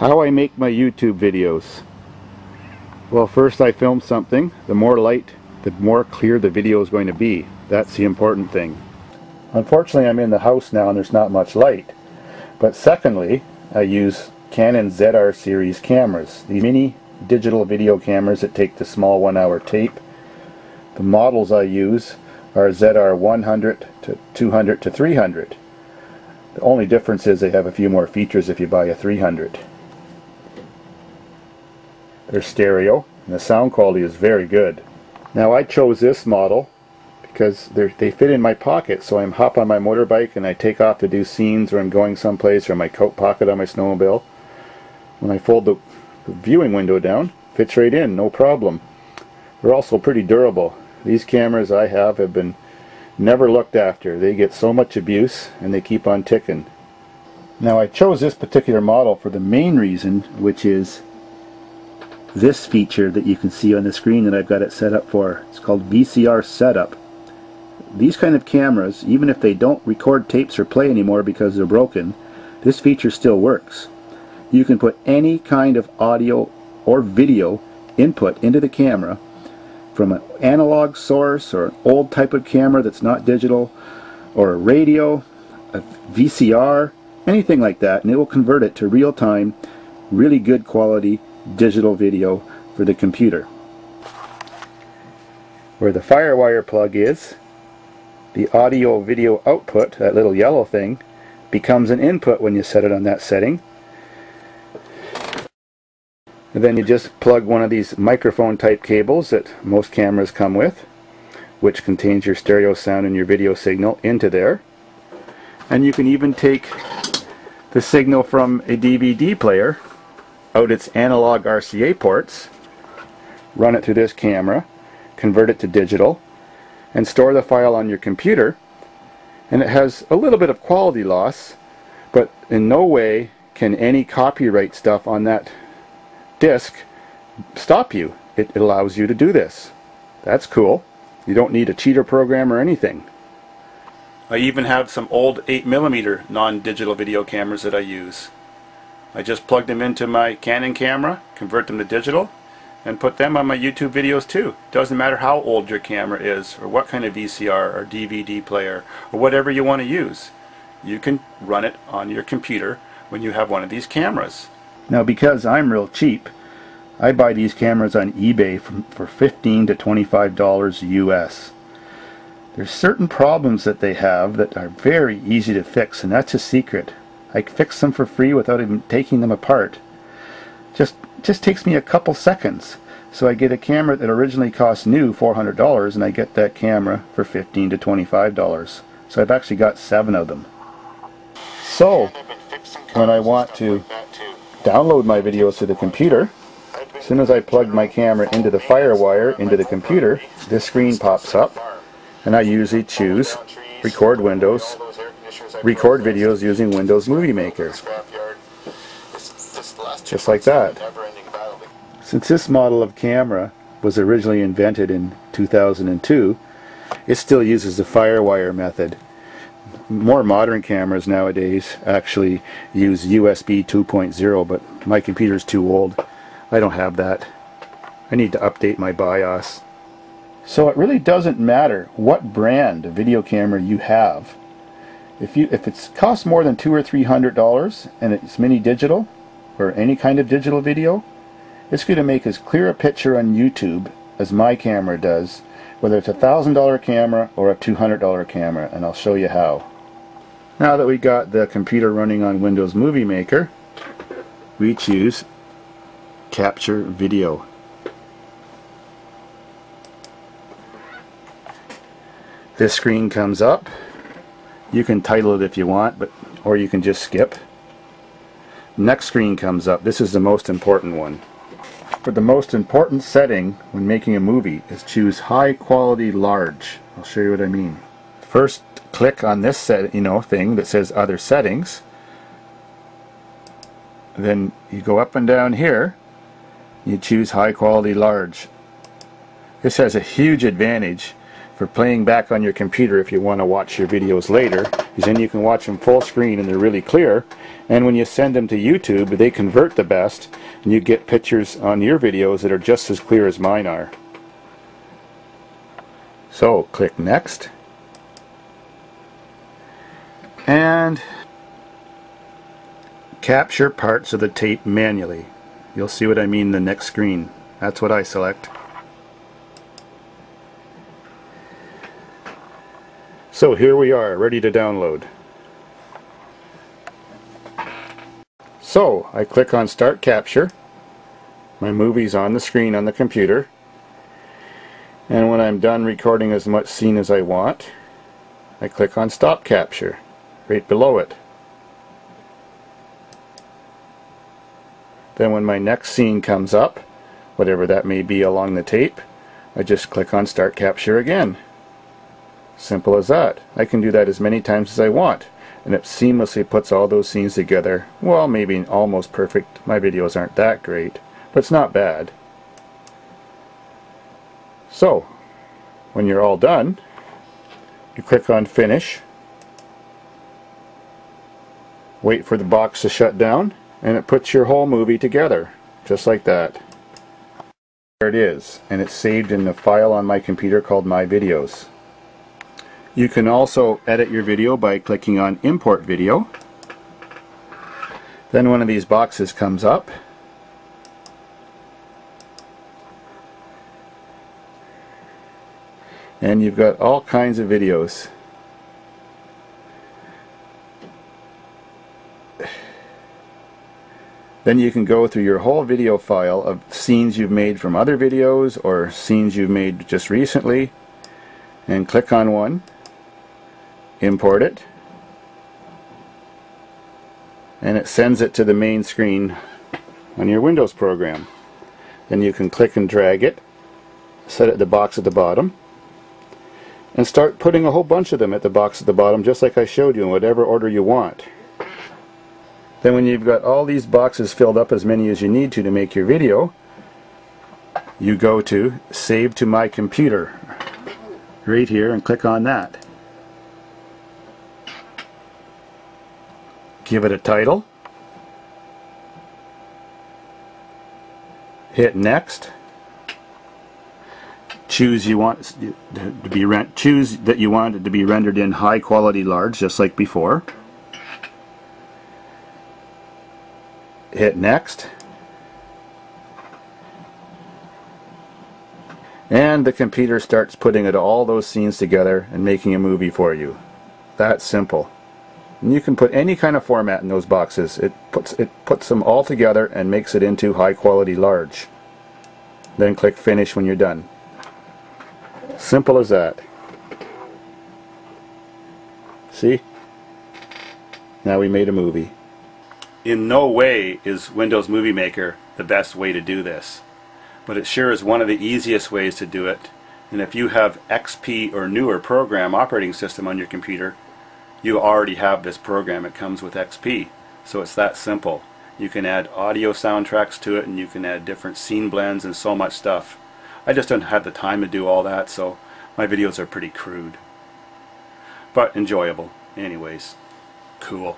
How I make my YouTube videos. Well, first I film something. The more light, the more clear the video is going to be. That's the important thing. Unfortunately, I'm in the house now and there's not much light. But secondly, I use Canon ZR series cameras. The mini digital video cameras that take the small 1-hour tape. The models I use are ZR 100 to 200 to 300. The only difference is they have a few more features if you buy a 300. They're stereo and the sound quality is very good. Now I chose this model because they fit in my pocket, so I hop on my motorbike and I take off to do scenes, or I'm going someplace, or my coat pocket on my snowmobile. When I fold the viewing window down, fits right in, no problem. They're also pretty durable. These cameras I have been never looked after. They get so much abuse and they keep on ticking. Now I chose this particular model for the main reason, which is this feature that you can see on the screen that I've got it set up for. It's called VCR setup. These kind of cameras, even if they don't record tapes or play anymore because they're broken, this feature still works. You can put any kind of audio or video input into the camera from an analog source or an old type of camera that's not digital, or a radio, a VCR, anything like that, and it will convert it to real-time, really good quality digital video for the computer. Where the FireWire plug is, the audio video output, that little yellow thing, becomes an input when you set it on that setting. And then you just plug one of these microphone type cables that most cameras come with, which contains your stereo sound and your video signal, into there. And you can even take the signal from a DVD player out its analog RCA ports, run it through this camera, convert it to digital, and store the file on your computer. And it has a little bit of quality loss, but in no way can any copyright stuff on that disk stop you. It allows you to do this. That's cool. You don't need a cheater program or anything. I even have some old 8mm non-digital video cameras that I use. I just plug them into my Canon camera, convert them to digital, and put them on my YouTube videos too. Doesn't matter how old your camera is, or what kind of VCR or DVD player, or whatever you want to use. You can run it on your computer when you have one of these cameras. Now, because I'm real cheap, I buy these cameras on eBay for $15 to $25 US. There's certain problems that they have that are very easy to fix, and that's a secret. I fix them for free without even taking them apart. Just takes me a couple seconds. So I get a camera that originally cost new $400, and I get that camera for $15 to $25. So I've actually got 7 of them. So when I want to download my videos to the computer, as soon as I plug my camera into the FireWire into the computer, this screen pops up, and I usually choose record Windows, record videos using Windows Movie Maker. Just like that. Since this model of camera was originally invented in 2002, it still uses the FireWire method. More modern cameras nowadays actually use USB 2.0, but my computer's too old. I don't have that. I need to update my BIOS. So it really doesn't matter what brand of video camera you have. If it costs more than $200 or $300 and it's mini digital or any kind of digital video, it's going to make as clear a picture on YouTube as my camera does, whether it's a $1,000 camera or a $200 camera, and I'll show you how. Now that we got the computer running on Windows Movie Maker, we choose Capture Video. This screen comes up. You can title it if you want, or you can just skip. Next screen comes up. This is the most important one. For the most important setting when making a movie is choose high quality large. I'll show you what I mean. First, click on this thing that says other settings. Then you go up and down here. You choose high quality large. This has a huge advantage for playing back on your computer if you want to watch your videos later because then you can watch them full screen and they're really clear. And when you send them to YouTube, they convert the best, and you get pictures on your videos that are just as clear as mine are. So click Next, and capture parts of the tape manually. You'll see what I mean in the next screen. That's what I select. So here we are, ready to download. So I click on Start Capture. My movie's on the screen on the computer. And when I'm done recording as much scene as I want, I click on Stop Capture, right below it. Then when my next scene comes up, whatever that may be along the tape, I just click on Start Capture again. Simple as that. I can do that as many times as I want, and it seamlessly puts all those scenes together. Well, maybe almost perfect. My videos aren't that great, but it's not bad. So, when you're all done, you click on Finish, wait for the box to shut down, and it puts your whole movie together, just like that. There it is, and it's saved in the file on my computer called My Videos. You can also edit your video by clicking on Import Video. Then one of these boxes comes up. And you've got all kinds of videos. Then you can go through your whole video file of scenes you've made from other videos or scenes you've made just recently, and click on one, import it, and it sends it to the main screen on your Windows program. Then you can click and drag it, set it at the box at the bottom, and start putting a whole bunch of them at the box at the bottom, just like I showed you, in whatever order you want. Then when you've got all these boxes filled up, as many as you need to make your video, you go to Save to My Computer right here and click on that. Give it a title, hit Next, choose that you want it to be rendered in high quality large, just like before. Hit Next, and the computer starts putting all those scenes together and making a movie for you. That's simple. And you can put any kind of format in those boxes. It puts them all together and makes it into high quality large. Then click Finish when you're done. Simple as that. See? Now we made a movie. In no way is Windows Movie Maker the best way to do this, but it sure is one of the easiest ways to do it. And if you have XP or newer program operating system on your computer, you already have this program. It comes with XP, so it's that simple. You can add audio soundtracks to it, and you can add different scene blends and so much stuff. I just don't have the time to do all that, so my videos are pretty crude, but enjoyable anyways. Cool.